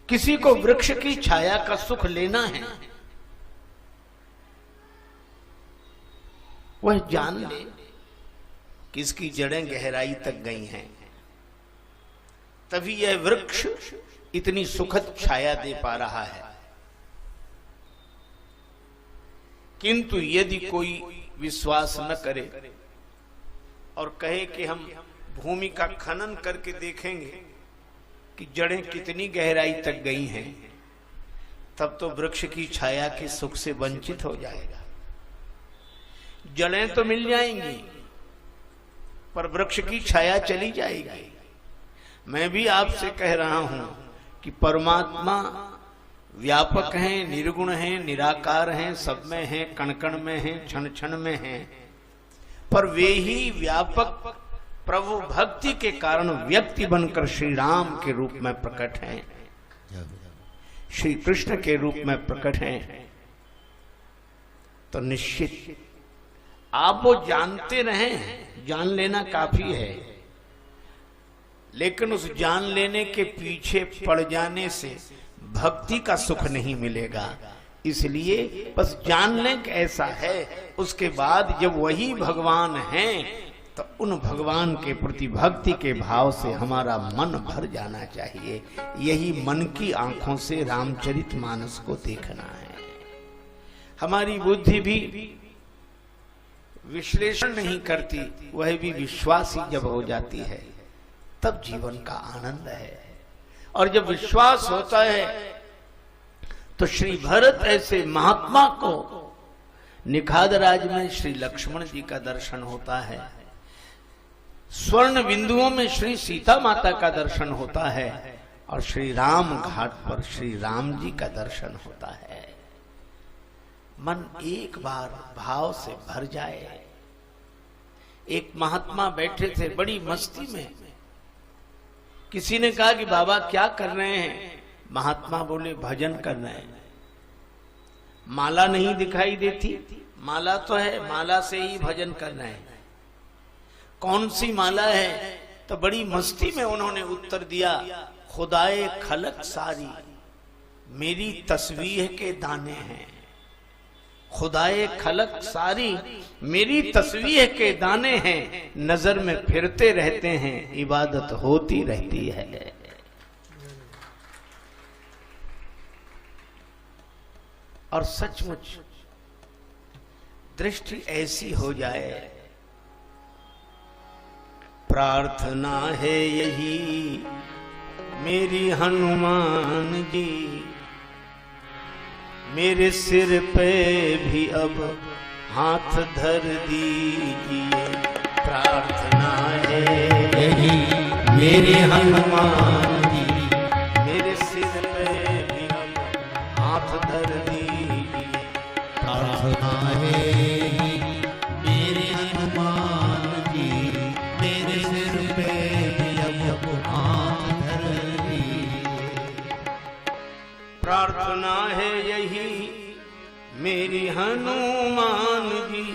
किसी को वृक्ष की छाया का सुख लेना है, वह जान ले कि इसकी जड़ें गहराई तक गई हैं, तभी यह वृक्ष इतनी सुखद छाया दे पा रहा है। किंतु यदि कोई विश्वास न करे और कहे कि हम भूमि का खनन करके देखेंगे कि जड़ें कितनी गहराई तक गई हैं, तब तो वृक्ष की छाया के सुख से वंचित हो जाएगा। जड़ें तो मिल जाएंगी पर वृक्ष की छाया चली जाएगी। मैं भी आपसे कह रहा हूं कि परमात्मा व्यापक हैं, निर्गुण हैं, निराकार हैं, सब में हैं, कण कण में हैं, क्षण क्षण में हैं, पर वे ही व्यापक प्रभु भक्ति के कारण व्यक्ति बनकर श्री राम के रूप में प्रकट हैं, श्री कृष्ण के रूप में प्रकट हैं। तो निश्चित आप वो जानते रहें, जान लेना काफी है, लेकिन उस जान लेने के पीछे पड़ जाने से भक्ति का सुख नहीं मिलेगा। इसलिए बस जान लें कि ऐसा है, उसके बाद जब वही भगवान हैं तो उन भगवान के प्रति भक्ति के भाव से हमारा मन भर जाना चाहिए। यही मन की आंखों से रामचरितमानस को देखना है। हमारी बुद्धि भी विश्लेषण नहीं करती, वह भी विश्वासी जब हो जाती है तब जीवन का आनंद है। और जब विश्वास होता है तो श्री भरत ऐसे महात्मा को निखादराज में श्री लक्ष्मण जी का दर्शन होता है, स्वर्ण बिंदुओं में श्री सीता माता का दर्शन होता है, और श्री राम घाट पर श्री राम जी का दर्शन होता है। मन एक बार भाव से भर जाए। एक महात्मा बैठे थे बड़ी मस्ती में, किसी ने कहा कि बाबा क्या कर रहे हैं? महात्मा बोले भजन कर रहे हैं। माला नहीं दिखाई देती? माला तो है, माला से ही भजन कर रहे हैं। कौन सी माला है? तो बड़ी मस्ती में उन्होंने उत्तर दिया, खुदाए खलक सारी मेरी तस्वीर के दाने हैं। खुदाए खलक सारी मेरी तस्वीर के दाने हैं, नजर में फिरते रहते हैं, इबादत होती रहती है। और सचमुच दृष्टि ऐसी हो जाए। प्रार्थना है यही मेरी हनुमान जी, मेरे सिर पे भी अब हाथ धर दीजिए। प्रार्थना है यही मेरे हनुमान जी, मेरे सिर पे भी अब हाथ धर दीजिए। प्रार्थना है यही मेरे हनुमान जी, मेरे सिर पे भी अब हाथ धर दीजिए। प्रार्थना है यही मेरी हनुमान जी,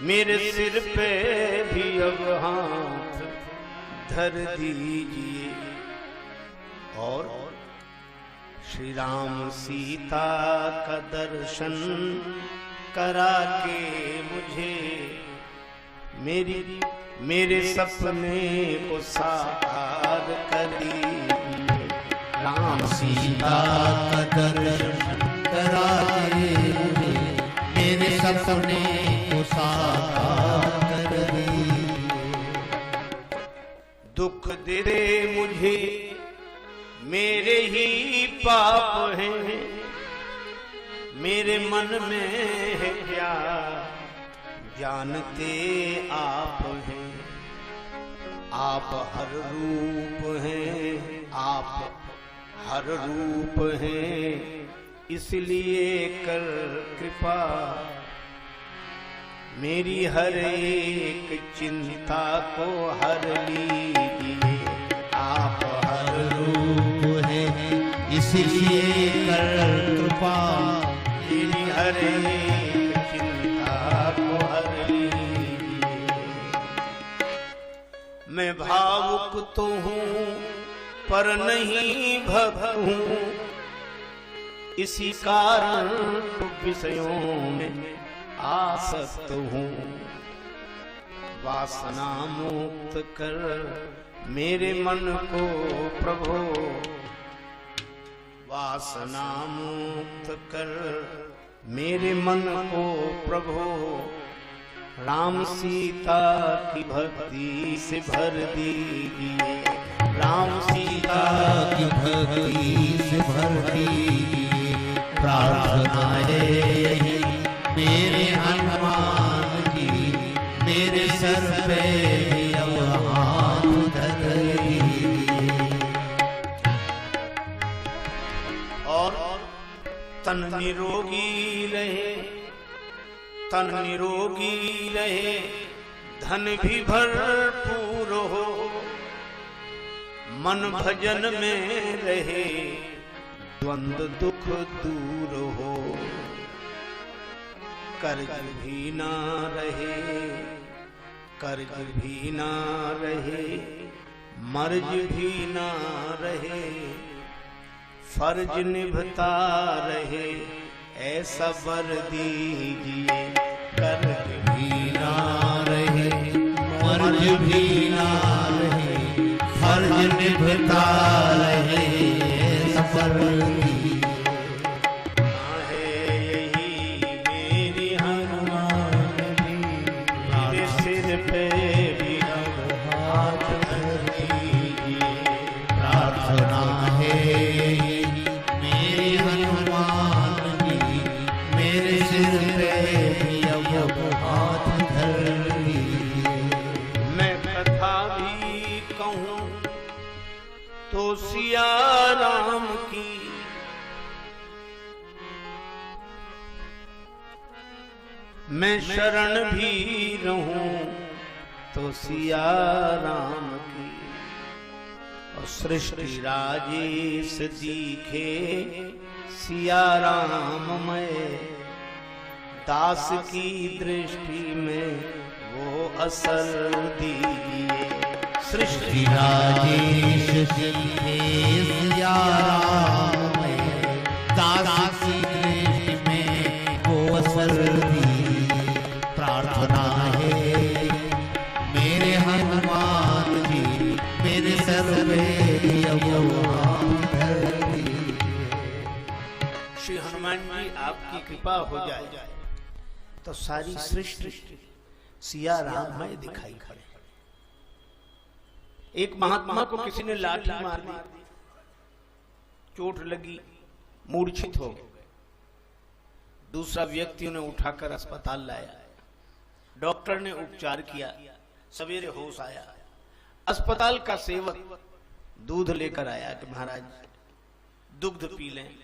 मेरे सिर पे भी अब हाथ धर दीजिए। और श्री राम सीता का दर्शन करा के मुझे मेरे सपने को साकार कर दीजिए। राम सीता का दर्शन करा के मुझे मेरे सपने को साकार कर दीजिए। दुख दे दे मुझे मेरे ही पाप हैं, मेरे मन में है क्या जानते आप हैं। आप हर रूप हैं, आप हर रूप हैं, इसलिए कर कृपा मेरी हर एक चिंता को हर लीजिए। आप हर रूप हैं, इसलिए कर कृपा मेरी हर एक चिंता को हर लीजिए। मैं भावुक तो हूँ पर नहीं भक्त हूँ, इसी कारण विषयों में आसक्त हूँ। वासना मुक्त कर मेरे मन को प्रभो, वासना मुक्त कर मेरे मन को प्रभो, राम सीता की भक्ति से भर दीजिए, राम सीता की भक्ति से भर दीजिए। प्रार्थना है मेरे हनुमान जी, मेरे सर पे अब हाथ धर दीजिए। और तन निरोगी रहे, तन निरोगी रहे, धन भी भरपूर हो, मन भजन में रहे, द्वंद्व दुख दूर हो। कर्ज भी ना रहे, कर्ज भी ना रहे, मर्ज भी ना रहे, फर्ज निभता रहे, ऐसा वर दीजिए। कर्ज भी ना रहे, मर्ज भी ना रहे, फर्ज निभता रहे, सफर है यही मेरी हनुमान जी, मेरे सिर पे भी हाथ धर दीजिए। प्रार्थना है मेरी हनुमान जी, मेरे सिर पे भी अब हाथ धर दीजिए। मैं कथा भी कहूँ तो सिया राम की, मैं शरण भी रहूं तो सिया राम की। और सृष्टि राजेश दिखे सिया राम में, दास की दृष्टि में वो असल दीजिए। सृष्टि राजेश दिखे सिया राम में, दास की दृष्टि में वो असल दीजिए। प्रार्थना है मेरे हनुमान जी, मेरे सर पे अब हाथ धर दीजिए। श्री हनुमान जी आपकी कृपा हो जाए तो सारी सृष्टि सिया राम में दिखाई पड़े। एक महात्मा को किसी ने लाठी मार दी, चोट लगी, मूर्छित हो गए। दूसरा व्यक्ति उन्हें उठाकर अस्पताल लाया, डॉक्टर ने उपचार किया, सवेरे होश आया। अस्पताल का सेवक दूध लेकर आया कि महाराज दुग्ध पी लें।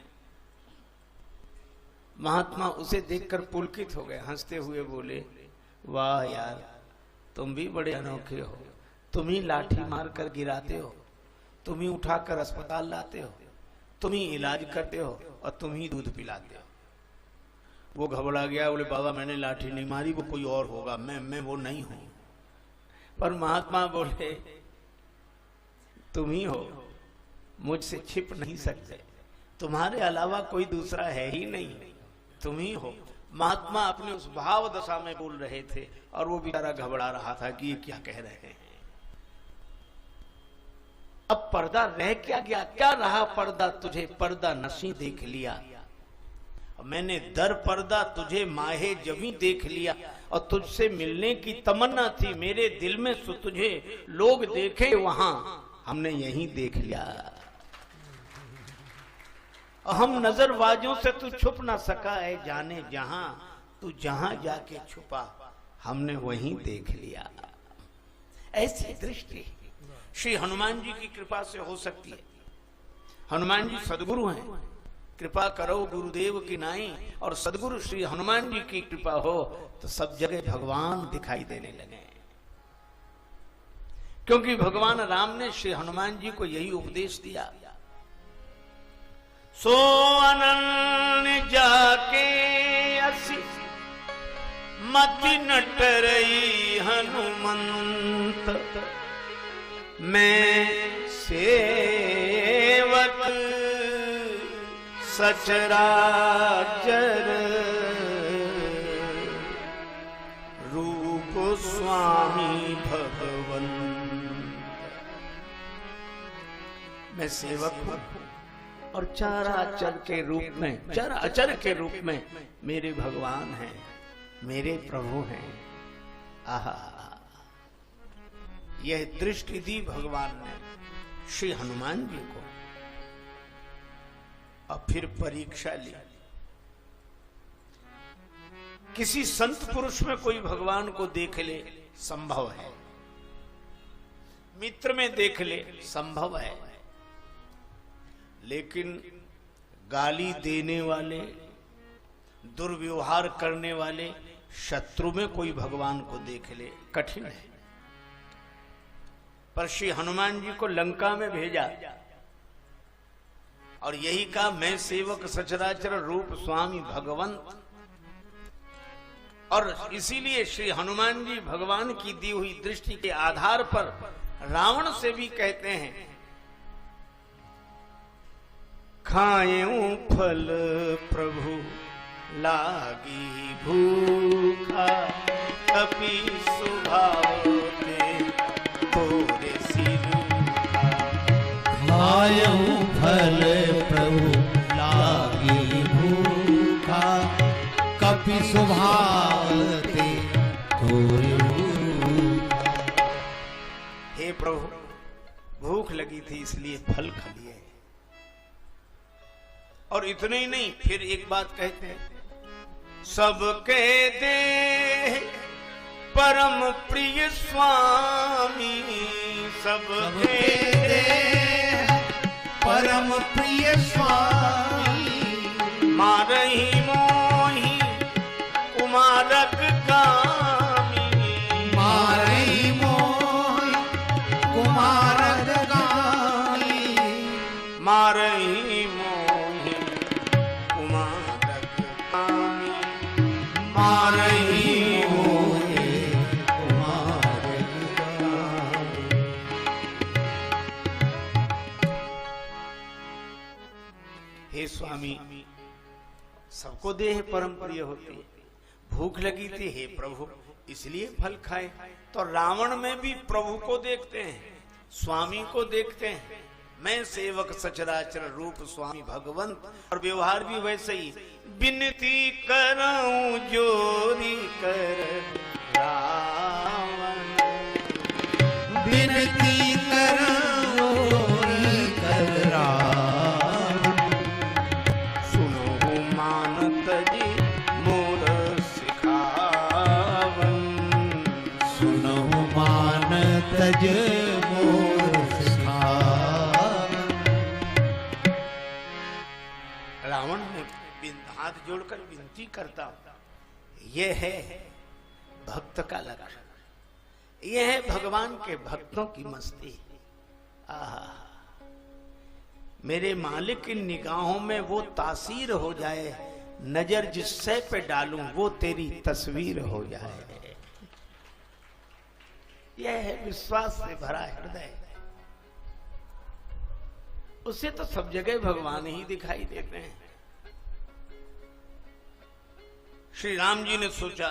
महात्मा उसे देखकर पुलकित हो गए, हंसते हुए बोले, वाह यार, तुम भी बड़े अनोखे हो, तुम ही लाठी मारकर गिराते हो, तुम ही उठाकर अस्पताल लाते हो, तुम ही इलाज करते हो और तुम ही दूध पिलाते हो। वो घबरा गया, बोले बाबा मैंने लाठी नहीं मारी, वो कोई और होगा, मैं वो नहीं हूं। पर महात्मा बोले तुम ही हो, मुझसे छिप नहीं सकते, तुम्हारे अलावा कोई दूसरा है ही नहीं, तुम ही हो। महात्मा अपने उस भाव दशा में बोल रहे थे और वो बेचारा घबरा रहा था कि ये क्या कह रहे हैं। अब पर्दा रह क्या गया, क्या रहा पर्दा, तुझे पर्दा नशी देख लिया, मैंने दर पर्दा तुझे माहे जभी देख लिया। और तुझसे मिलने की तमन्ना थी मेरे दिल में, सो तुझे लोग देखे वहां, हमने यहीं देख लिया। हम नजरबाजों से तू छुप ना सका है जाने जहां, तू जहां जाके छुपा हमने वहीं देख लिया। ऐसी दृष्टि श्री हनुमान जी की कृपा से हो सकती है। हनुमान जी सदगुरु हैं, कृपा करो गुरुदेव की नाई। और सदगुरु श्री हनुमान जी की कृपा हो तो सब जगह भगवान दिखाई देने लगे, क्योंकि भगवान राम ने श्री हनुमान जी को यही उपदेश दिया, सो अनन्य जाके असी मति नटरई हनुमंत, मैं से सचराचर रूप स्वामी भगवन। मैं सेवक हूं और चराचर के रूप में, चराचर के रूप में मेरे भगवान हैं, मेरे प्रभु हैं। आहा, यह दृष्टि दी भगवान ने श्री हनुमान जी को और फिर परीक्षा ली। किसी संत पुरुष में कोई भगवान को देख ले संभव है, मित्र में देख ले संभव है, लेकिन गाली देने वाले, दुर्व्यवहार करने वाले शत्रु में कोई भगवान को देख ले कठिन है। पर श्री हनुमान जी को लंका में भेजा और यही कहा, मैं सेवक सचराचर रूप स्वामी भगवंत। और इसीलिए श्री हनुमान जी भगवान की दी हुई दृष्टि के आधार पर रावण से भी कहते हैं, खाएं फल प्रभु लागी भूखा, कपि स्वभाव ते तोरे सिर। खाएं फल प्रभु लागी भूखा, कपि स्वभाव ते तोरे। हे प्रभु, भूख लगी थी इसलिए फल खा लिए। और इतने ही नहीं, फिर एक बात कहते हैं, सबके दे परम प्रिय स्वामी, सबके दे परम प्रिय स्वामी। मारही मोही कुमारक गामी, मारही मोही कुमारक गामी। मारही मोही कुमारक गामी, मारही मोही कुमारक गामी। हे स्वामी, सबको देह परम प्रिय होती, भूख लगी थी हे प्रभु इसलिए फल खाए। तो रावण में भी प्रभु को देखते हैं, स्वामी को देखते हैं, मैं सेवक सचराचर रूप स्वामी भगवंत। और व्यवहार भी वैसे ही, विनती करऊं जोरी कर रावण, विनती करऊं जोरी कर रावण। सुनो मानत जी मोर सिखावन, सुनो मानत जी मोर सिखावन। रावण ने हाथ जोड़कर विनती करता, यह है भक्त का लक्षण, यह है भगवान के भक्तों की मस्ती। आहा, मेरे मालिक की निगाहों में वो तासीर हो जाए, नजर जिससे पे डालूं वो तेरी तस्वीर हो जाए। यह है विश्वास से भरा हृदय। उससे तो सब जगह भगवान ही दिखाई देते हैं। श्री राम जी ने सोचा